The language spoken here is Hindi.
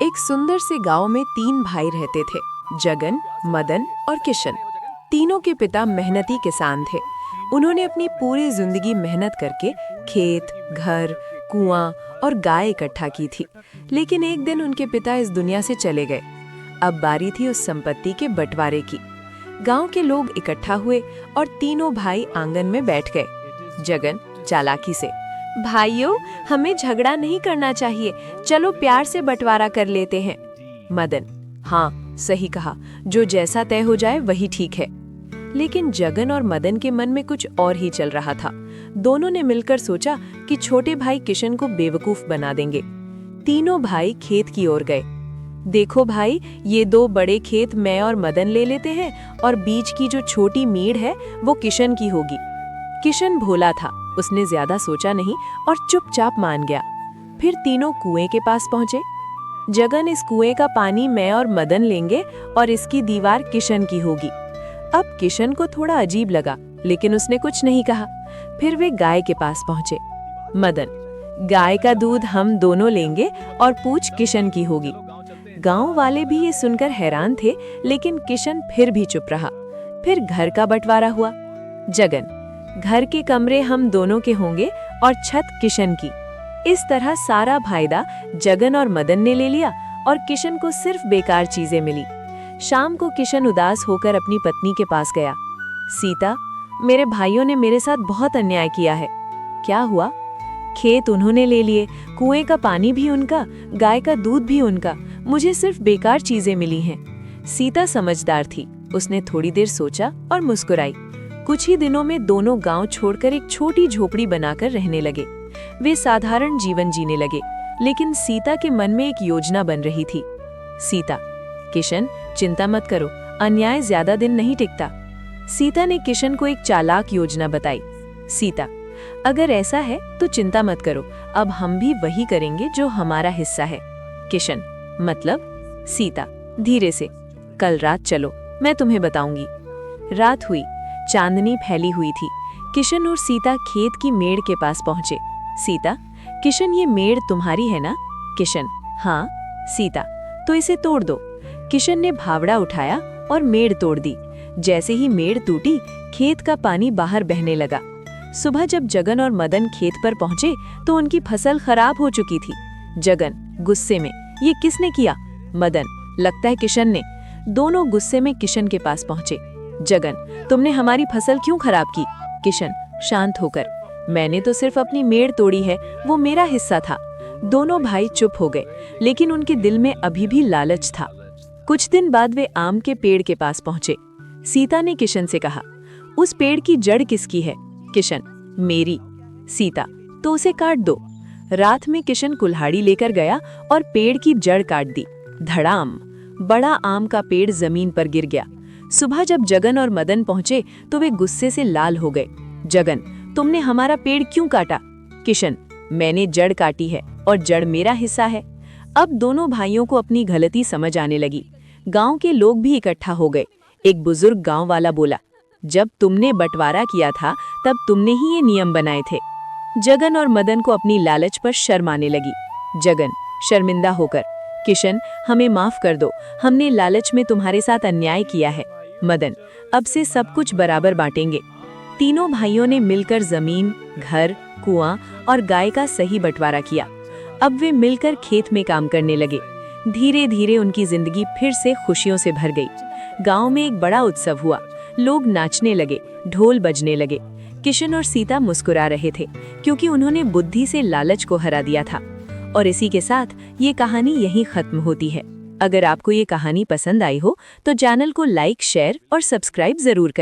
एक सुंदर से गांव में 3 भाई रहते थे, जगन, मदन और किशन। तीनों के पिता मेहनती किसान थे। उन्होंने अपनी पूरी जिंदगी मेहनत करके खेत, घर, कुआं और गाय इकट्ठा की थी। लेकिन एक दिन उनके पिता इस दुनिया से चले गए। अब बारी थी उस संपत्ति के बंटवारे की। गांव के लोग इकट्ठा हुए और तीनों भाई आंगन में बैठ गए। जगन चालाकी से, भाइयों, हमें झगड़ा नहीं करना चाहिए, चलो प्यार से बंटवारा कर लेते हैं। मदन, हाँ सही कहा, जो जैसा तय हो जाए वही ठीक है। लेकिन जगन और मदन के मन में कुछ और ही चल रहा था। दोनों ने मिलकर सोचा कि छोटे भाई किशन को बेवकूफ बना देंगे। तीनों भाई खेत की ओर गए। देखो भाई, ये 2 बड़े खेत मैं और मदन ले लेते हैं और बीच की जो छोटी मीड़ है वो किशन की होगी। किशन भोला था, उसने ज्यादा सोचा नहीं और चुपचाप मान गया। फिर तीनों कुएं के पास पहुंचे। जगन, इस कुएं का पानी मैं और मदन लेंगे और इसकी दीवार किशन की होगी। अब किशन को थोड़ा अजीब लगा, लेकिन उसने कुछ नहीं कहा। फिर वे गाय के पास पहुंचे। मदन, गाय का दूध हम दोनों लेंगे और पूंछ किशन की होगी। गांव वाले भी ये सुनकर हैरान थे, लेकिन किशन फिर भी चुप रहा। फिर घर का बंटवारा हुआ। जगन, घर के कमरे हम दोनों के होंगे और छत किशन की। इस तरह सारा फायदा जगन और मदन ने ले लिया और किशन को सिर्फ बेकार चीजें मिली। शाम को किशन उदास होकर अपनी पत्नी के पास गया। सीता, मेरे भाइयों ने मेरे साथ बहुत अन्याय किया है। क्या हुआ? खेत उन्होंने ले लिए, कुएं का पानी भी उनका, गाय का दूध भी उनका, मुझे सिर्फ बेकार चीजें मिली हैं। सीता समझदार थी, उसने थोड़ी देर सोचा और मुस्कुराई। कुछ ही दिनों में दोनों गांव छोड़कर एक छोटी झोपड़ी बनाकर रहने लगे। वे साधारण जीवन जीने लगे, लेकिन सीता के मन में एक योजना बन रही थी। सीता, किशन, चिंता मत करो, अन्याय ज्यादा दिन नहीं टिकता। सीता ने किशन को एक चालाक योजना बताई। सीता, अगर ऐसा है तो चिंता मत करो, अब हम भी वही करेंगे जो हमारा हिस्सा है। किशन, मतलब? सीता, धीरे से, कल रात चलो, मैं तुम्हें बताऊंगी। रात हुई, चांदनी फैली हुई थी। किशन और सीता खेत की मेड़ के पास पहुंचे। सीता, किशन, ये मेड़ तुम्हारी है ना? किशन, हाँ। सीता, तो इसे तोड़ दो। किशन ने फावड़ा उठाया और मेड़ तोड़ दी। जैसे ही मेड़ टूटी, खेत का पानी बाहर बहने लगा। सुबह जब जगन और मदन खेत पर पहुंचे तो उनकी फसल खराब हो चुकी थी। जगन गुस्से में, ये किसने किया? मदन, लगता है किशन ने। दोनों गुस्से में किशन के पास पहुंचे। जगन, तुमने हमारी फसल क्यों खराब की? किशन शांत होकर, मैंने तो सिर्फ अपनी मेड़ तोड़ी है, वो मेरा हिस्सा था। दोनों भाई चुप हो गए, लेकिन उनके दिल में अभी भी लालच था। कुछ दिन बाद वे आम के पेड़ के पास पहुंचे। सीता ने किशन से कहा, उस पेड़ की जड़ किसकी है? किशन, मेरी। सीता, तो उसे काट दो। रात में किशन कुल्हाड़ी लेकर गया और पेड़ की जड़ काट दी। धड़ाम, बड़ा आम का पेड़ जमीन पर गिर गया। सुबह जब जगन और मदन पहुंचे तो वे गुस्से से लाल हो गए। जगन, तुमने हमारा पेड़ क्यों काटा? किशन, मैंने जड़ काटी है और जड़ मेरा हिस्सा है। अब दोनों भाइयों को अपनी गलती समझ आने लगी। गांव के लोग भी इकट्ठा हो गए। एक बुजुर्ग गांव वाला बोला, जब तुमने बंटवारा किया था तब तुमने ही ये नियम बनाए थे। जगन और मदन को अपनी लालच पर शर्म आने लगी। जगन शर्मिंदा होकर, किशन, हमें माफ कर दो, हमने लालच में तुम्हारे साथ अन्याय किया है। मदन, अब से सब कुछ बराबर बांटेंगे। तीनों भाइयों ने मिलकर जमीन, घर, कुआं और गाय का सही बंटवारा किया। अब वे मिलकर खेत में काम करने लगे। धीरे धीरे उनकी जिंदगी फिर से खुशियों से भर गई। गांव में एक बड़ा उत्सव हुआ। लोग नाचने लगे, ढोल बजने लगे। किशन और सीता मुस्कुरा रहे थे, क्योंकि उन्होंने बुद्धि से लालच को हरा दिया था। और इसी के साथ ये कहानी यहीं खत्म होती है। अगर आपको ये कहानी पसंद आई हो तो चैनल को लाइक, शेयर और सब्सक्राइब जरूर करें।